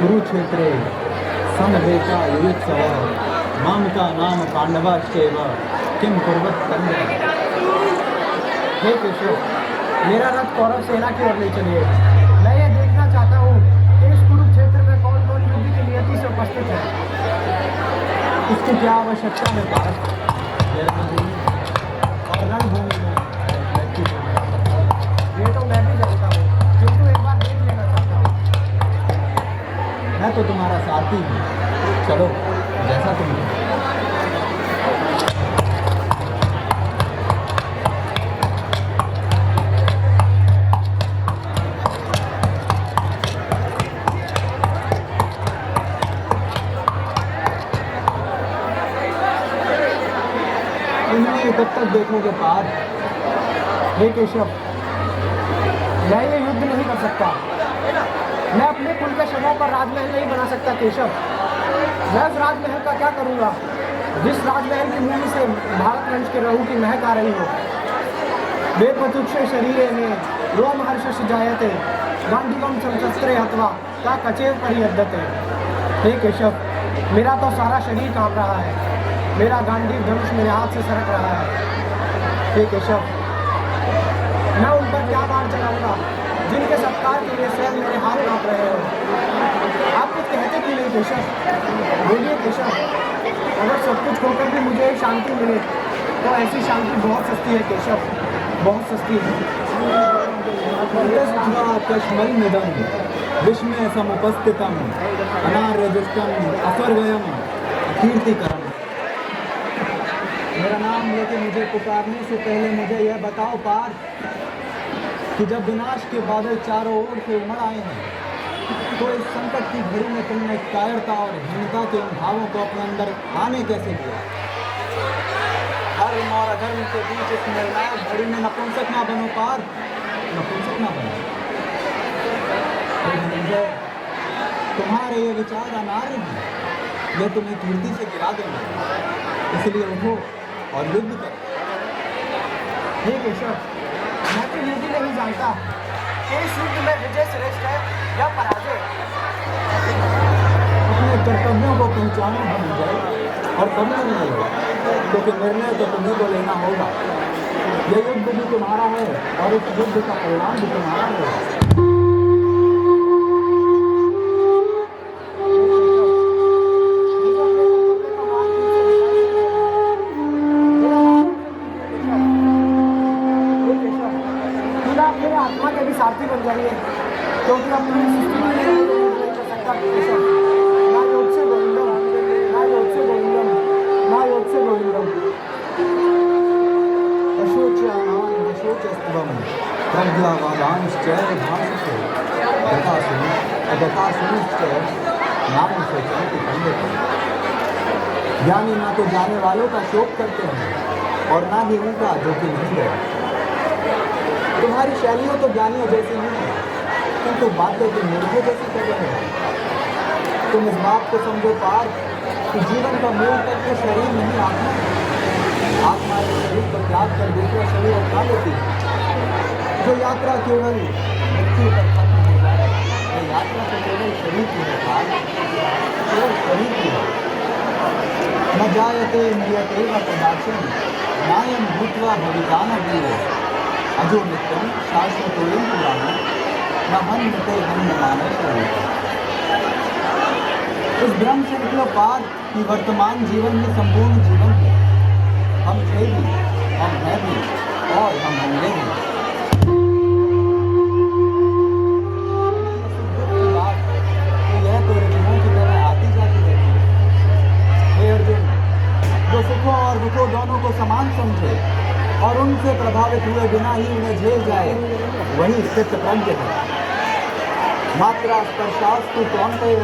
कुरुक्षेत्रे समवेता युयुत्सव मामका नाम पांडवाश्चैव किम कुर्वत तन्मय। हे केशव, मेरा रथ कौरव सेना की ओर ले चलिए। मैं ये देखना चाहता हूँ कि इस कुरुक्षेत्र में कौन कौन युद्ध की नियति से उपस्थित है। इसकी क्या आवश्यकता है भारत और रणभूमि में। ये तो मैं भी जानता हूँ, किंतु एक बार देख लेना चाहता हूँ। मैं तो तुम्हारा साथी हूँ, चलो जैसा तुम कहो। तब तक देखोगे पार। हे केशव, मैं ये युद्ध नहीं कर सकता। मैं अपने कुल के शवों पर राजमहल नहीं बना सकता केशव। मैं उस राजमहल का क्या करूँगा जिस राजमहल की भूमि से भारत वंश के रहू की महक आ रही हो। वेपतुक्षे शरीरे में रोमहर्षश जायते गांडीवम संशस्त्रे अथवा का कचेव परियद्धते। हे केशव, मेरा तो सारा शरीर कांप रहा है। मेरा गांडीव धनुष मेरे हाथ से सरक रहा है। हे केशव, मैं उन पर क्या बाण चलाऊंगा जिनके सत्कार के लिए स्वयं मेरे हाथ कांप रहे हो। आप कुछ कहते क्यों नहीं केशव? बोलिए केशव, अगर सब कुछ होकर भी मुझे शांति मिले तो ऐसी शांति बहुत सस्ती है केशव, बहुत सस्ती है। कश्मलमिदं विस्मय समुपस्थितम अनार्यदुष्टम अस्वर्गयम कीर्तिकरम। मेरा नाम लेके मुझे पुकारने से पहले मुझे यह बताओ पार कि जब विनाश के बादल चारों ओर से उमड़ आए हैं तो इस संकट की घड़ी में तुमने कायरता और हीनता के उन भावों को अपने अंदर आने कैसे दिया। धर्म और अधर्म के बीच इस निर्णायक घड़ी में नपुंसक ना बनो पार, नपुंसक ना बनो। तुम्हारे ये विचार अनार्य हैं, ये तुम्हें कीर्ति से गिरा देंगे। इसलिए उठो और युद्ध करो। हे केशव, मैं तो ये भी नहीं जानता कि इस युद्ध में विजय श्रेष्ठ है या पराजय। अपने कर्तव्यों को पहचानो हम जाए और करना नहीं होगा, क्योंकि निर्णय तो तुम्हें को लेना होगा। यह युद्ध भी तुम्हारा है और इस युद्ध का परिणाम भी तुम्हारा है। आत्मा के भी सारथी बन जाइए, क्योंकि अब पूरी सृष्टि में नहीं कर सकता केशव। ना योग से गोविंदम, ना योग से गोविंदम, ना योग से गोविंदम। अशोच्यानां अशोचस्तवं प्रज्ञावादांश्च भाषसे गतासुनिश्च नाम शोचन्ति खण्डते। ज्ञानी ना तो जाने वालों का शोक करते हैं और ना ही उनका जो कि नहीं गया। तुम्हारी शैलियों तो ज्ञानियों जैसी नहीं है, किंतु बातें तो मूर्खों जैसी कर रहे हैं। तुम इस बात को समझो पार कि जीवन का मूल तत्व शरीर नहीं आत्मा है। आत्मा इस शरीर को त्याग कर दूसरा शरीर उठा लेती है। जो यात्रा केवल मृत्यु पर खत्म हो जाए, ये यात्रा तो केवल शरीर की है पार, केवल शरीर की है। न जायते म्रियते व कदाचन नायं भूत्वा भवितानवीरो अजो नित्यम शाश्वतोयं पुराणं न हन्यते हन्यमाने शरीर। इस भ्रम से निकलो पार कि वर्तमान जीवन में संपूर्ण जीवन है। हम थे भी, हम हैं भी और हम होंगे भी। तो यह तो ऋतुओं की तरह आती जाती रहती है। हे अर्जुन, जो सुखों और दुखों दोनों को समान समझे और उनसे प्रभावित हुए बिना ही उन्हें झेल जाए, वही स्थितप्रज्ञ है। मात्रा स्पर्शास्तु कौन्तेय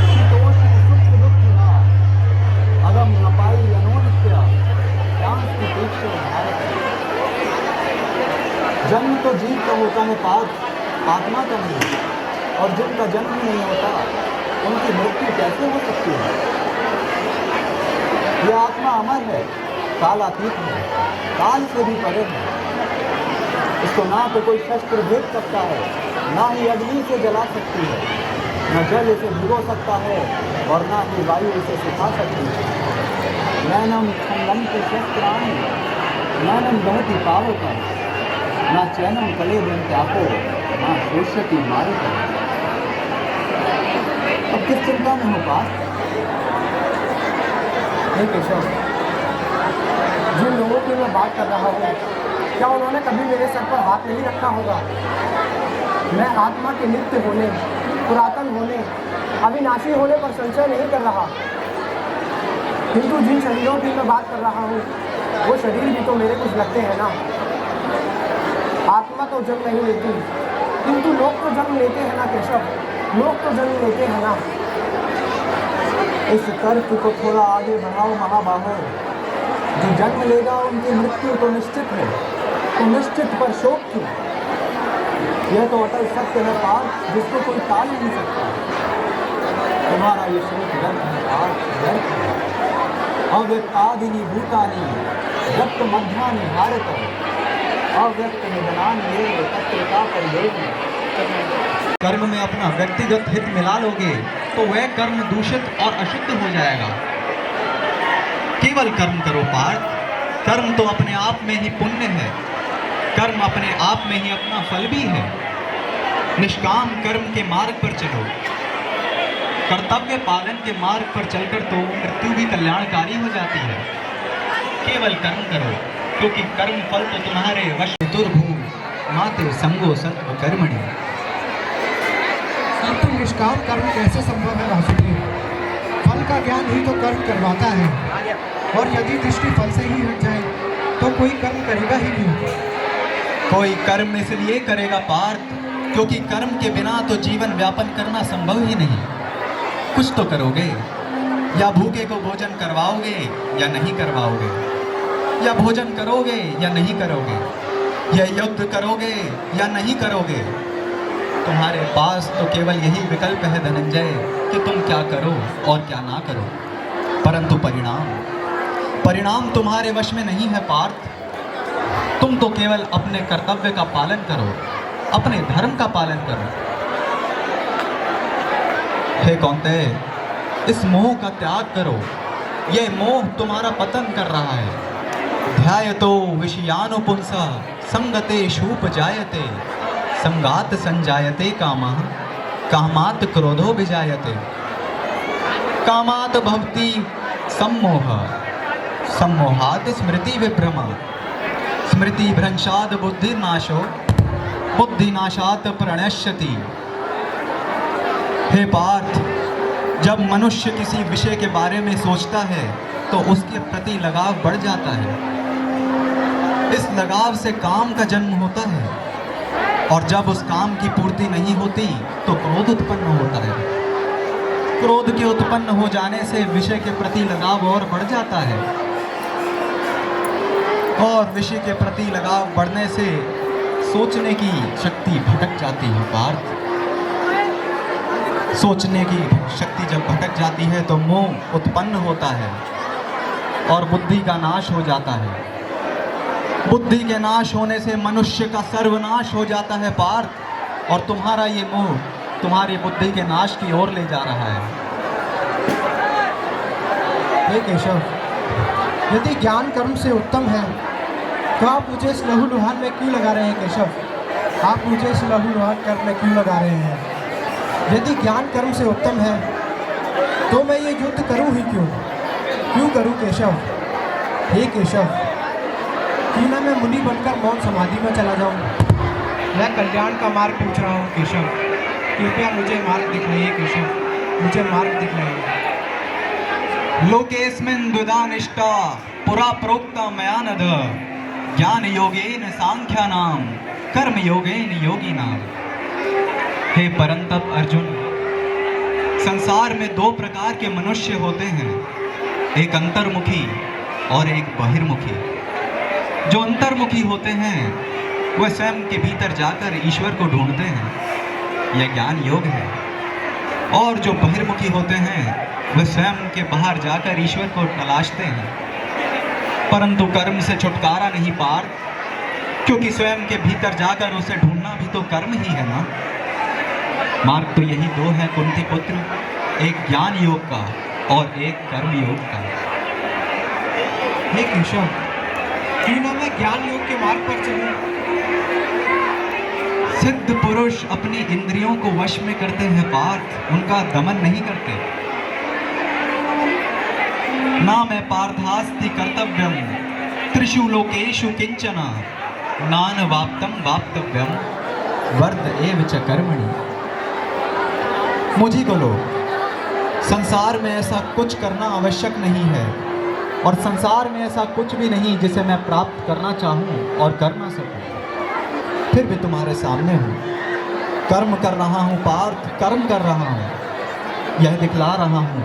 शीतोष्ण सुख दुःखिना अगम न पाई अनोनित्य शांति तीक्ष्ण भारत। जन्म तो जीव का होता है पाद, आत्मा का नहीं। और जिनका जन्म ही नहीं होता उनकी मृत्यु कैसे हो सकती है। यह आत्मा अमर है, कालातीत है, काल से भी परे है। इसको ना तो कोई शस्त्र भेद सकता है, ना ही अग्नि से जला सकती है। न जल इसे भिगो सकता है और न ही वायु इसे सुखा सकती है। नैनम संगंति शस्त्राणि नैनम बहति पावक न चैनम कले त्यापो न शोष्यति मारुत। अब किस चिंता में हो पास? हे केशव, जिन लोगों की मैं बात कर रहा हूँ, क्या उन्होंने कभी मेरे सर पर हाथ नहीं रखा होगा? मैं आत्मा के नित्य होने, पुरातन होने, अविनाशी होने पर संशय नहीं कर रहा, किंतु जिन शरीरों की मैं बात कर रहा हूँ वो शरीर भी तो मेरे कुछ लगते हैं ना। आत्मा तो जन्म नहीं लेती, किंतु लोग तो जन्म लेते हैं ना केशव, लोग तो जन्म लेते हैं ना। इस तर्क को थोड़ा आगे बढ़ाओ महाबाहो। जो जन्म लेगा उनकी मृत्यु तो निश्चित है, तो निश्चित पर शोक क्यों? यह तो अटल सत्य है पार्थ, जिसको कोई टाल नहीं सकता। तुम्हारा ये शोक व्यर्थ है पार्थ, व्यर्थ है। अव्यक्तादिनी भूतानि व्यक्त मध्यानि भारत अव्यक्त निधनानि ये तत्वता परिदेव। कर्म में अपना व्यक्तिगत हित मिला लोगे तो वह कर्म दूषित और अशुद्ध हो जाएगा। केवल कर्म करो पार्थ। कर्म तो अपने आप में ही पुण्य है, कर्म अपने आप में ही अपना फल भी है। निष्काम कर्म के मार्ग पर चलो, कर्तव्य पालन के मार्ग पर चलकर तो मृत्यु भी कल्याणकारी हो जाती है। केवल कर्म करो, क्योंकि कर्म फल तो तुम्हारे वश। दुर्भूम माते संगो सत्व कर्मणि। परंतु निष्काम कर्म कैसे संभव है वासुदेव? फल का ज्ञान ही तो कर्म करवाता है, और यदि दृष्टि फल से ही हट जाए तो कोई कर्म करेगा ही नहीं। कोई कर्म इसलिए करेगा पार्थ, क्योंकि कर्म के बिना तो जीवन व्यापन करना संभव ही नहीं। कुछ तो करोगे, या भूखे को भोजन करवाओगे या नहीं करवाओगे, या भोजन करोगे या नहीं करोगे, या युद्ध करोगे या नहीं करोगे। तुम्हारे पास तो केवल यही विकल्प है धनंजय कि तुम क्या करो और क्या ना करो। परंतु परिणाम तुम्हारे वश में नहीं है पार्थ। तुम तो केवल अपने कर्तव्य का पालन करो, अपने धर्म का पालन करो। हे कौन्तेय, इस मोह का त्याग करो, यह मोह तुम्हारा पतन कर रहा है। ध्यायतो विषयानुपुंसा संगते शूप जायते संगात संजायते कामः कामात् क्रोधो विजायते। कामात् भवति सम्मोह सम्मोहात् स्मृति विभ्रम स्मृति भ्रंशात् बुद्धिनाशो बुद्धिनाशात् प्रणश्यति। हे पार्थ, जब मनुष्य किसी विषय के बारे में सोचता है तो उसके प्रति लगाव बढ़ जाता है। इस लगाव से काम का जन्म होता है, और जब उस काम की पूर्ति नहीं होती तो क्रोध उत्पन्न होता है। क्रोध के उत्पन्न हो जाने से विषय के प्रति लगाव और बढ़ जाता है, और विषय के प्रति लगाव बढ़ने से सोचने की शक्ति भटक जाती है पार्थ। सोचने की शक्ति जब भटक जाती है तो मोह उत्पन्न होता है और बुद्धि का नाश हो जाता है। बुद्धि के नाश होने से मनुष्य का सर्वनाश हो जाता है पार्थ, और तुम्हारा ये मोह तुम्हारी बुद्धि के नाश की ओर ले जा रहा है। हे केशव, यदि ज्ञान कर्म से उत्तम है तो आप मुझे इस लहूलुहान में क्यों लगा रहे हैं केशव? आप मुझे इस लहूलुहान कर्म में क्यों लगा रहे हैं? यदि ज्ञान कर्म से उत्तम है तो मैं ये युद्ध करूं ही क्यों करूं केशव? हे केशव, क्यों ना मैं मुनि बनकर मौन समाधि में चला जाऊं? मैं कल्याण का मार्ग पूछ रहा हूं केशव, कृपया मुझे मार्ग दिखाइए केशव, मुझे मार्ग दिखाइए। लोकेस्मिन् द्विधा निष्ठा पुरा प्रोक्ता मया नघ ज्ञान योगेन सांख्यानां कर्म योगेन योगिनां। हे परंतप अर्जुन, संसार में दो प्रकार के मनुष्य होते हैं, एक अंतर्मुखी और एक बहिर्मुखी। जो अंतर्मुखी होते हैं वह स्वयं के भीतर जाकर ईश्वर को ढूंढते हैं, यह ज्ञान योग है। और जो बहिर्मुखी होते हैं वह स्वयं के बाहर जाकर ईश्वर को तलाशते हैं। परंतु कर्म से छुटकारा नहीं पार्थ, क्योंकि स्वयं के भीतर जाकर उसे ढूंढना भी तो कर्म ही है ना। मार्ग तो यही दो है कुंती पुत्र, एक ज्ञान योग का और एक कर्म योग का। हे केशव, क्यों ना मैं ज्ञान योग के मार्ग पर चलूं? सिद्ध पुरुष अपनी इंद्रियों को वश में करते हैं पार्थ, उनका दमन नहीं करते। ना मैं पार्थास्ति कर्तव्यम त्रिषु लोकेषु किंचना नान वाप्तम वाप्तव्यम वर्ध एव च कर्मणि। मुझी को लो, संसार में ऐसा कुछ करना आवश्यक नहीं है और संसार में ऐसा कुछ भी नहीं जिसे मैं प्राप्त करना चाहूँ और कर ना सकूँ। फिर भी तुम्हारे सामने हूँ, कर्म कर रहा हूँ पार्थ, कर्म कर रहा हूँ। यह दिखला रहा हूँ,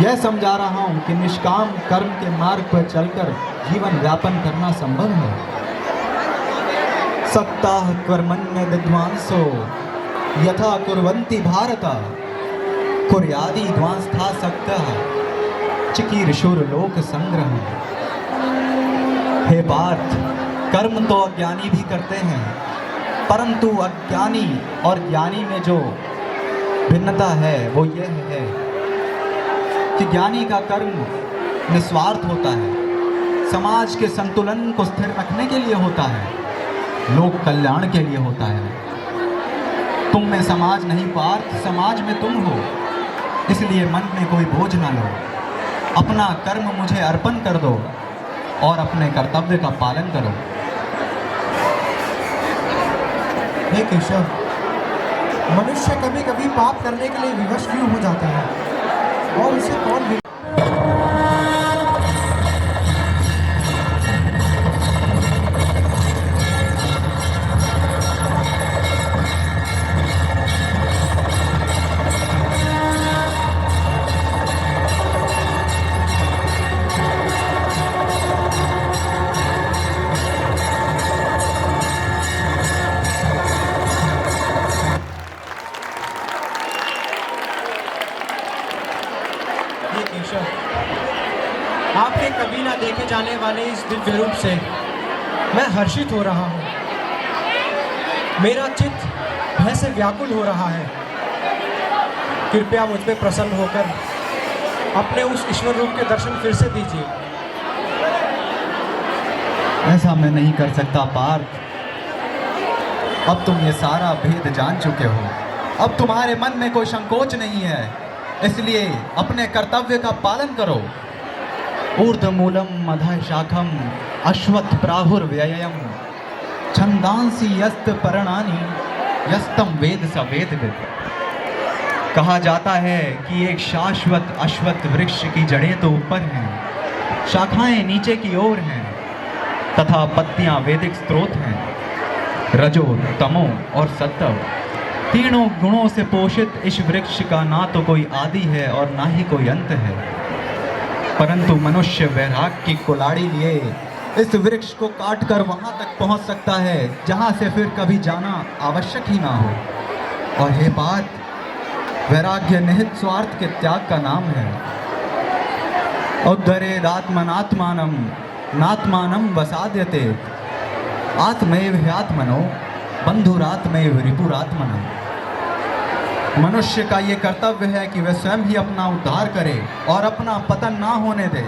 यह समझा रहा हूँ कि निष्काम कर्म के मार्ग पर चलकर जीवन व्यापन करना संभव है। सक्ताः कर्मण्य विद्वांसो यथा कुर्वन्ति भारत कुर्यादि ध्वांस्था सक्तः चिकीर्षुर लोक संग्रह। हे पार्थ, कर्म तो अज्ञानी भी करते हैं, परंतु अज्ञानी और ज्ञानी में जो भिन्नता है वो यह है कि ज्ञानी का कर्म निस्वार्थ होता है, समाज के संतुलन को स्थिर रखने के लिए होता है, लोक कल्याण के लिए होता है। तुम में समाज नहीं पार्थ, समाज में तुम हो। इसलिए मन में कोई बोझ ना लो, अपना कर्म मुझे अर्पण कर दो और अपने कर्तव्य का पालन करो। हे केशव, मनुष्य कभी कभी पाप करने के लिए विवश क्यों हो जाता है और उसे कौन भी केशव, आपके कभी ना देखे जाने वाले इस दिव्य रूप से मैं हर्षित हो रहा हूँ। मेरा चित्त भय से व्याकुल हो रहा है। कृपया मुझ पे प्रसन्न होकर अपने उस ईश्वर रूप के दर्शन फिर से दीजिए। ऐसा मैं नहीं कर सकता पार्थ। अब तुम ये सारा भेद जान चुके हो, अब तुम्हारे मन में कोई संकोच नहीं है, इसलिए अपने कर्तव्य का पालन करो। ऊर्ध्वमूलम अधः शाखम अश्वत्थ प्राहुर्व्ययम् छंदांसि यस्त पर्णानि यस्तम वेद स वेदविद। कहा जाता है कि एक शाश्वत अश्वत्थ वृक्ष की जड़ें तो ऊपर हैं, शाखाएं नीचे की ओर हैं तथा पत्तियां वैदिक स्रोत हैं। रजो, तमो और सत्व तीनों गुणों से पोषित इस वृक्ष का ना तो कोई आदि है और ना ही कोई अंत है, परंतु मनुष्य वैराग्य की कुल्हाड़ी लिए इस वृक्ष को काटकर वहां तक पहुंच सकता है जहां से फिर कभी जाना आवश्यक ही ना हो। और हे बात, वैराग्य निहित स्वार्थ के त्याग का नाम है। उद्धरेदात्मनात्मानं नात्मानं वसाद्यते आत्मैव ह्यात्मनो बंधुरात्मैव रिपुरात्मनः। मनुष्य का ये कर्तव्य है कि वह स्वयं ही अपना उद्धार करे और अपना पतन ना होने दे।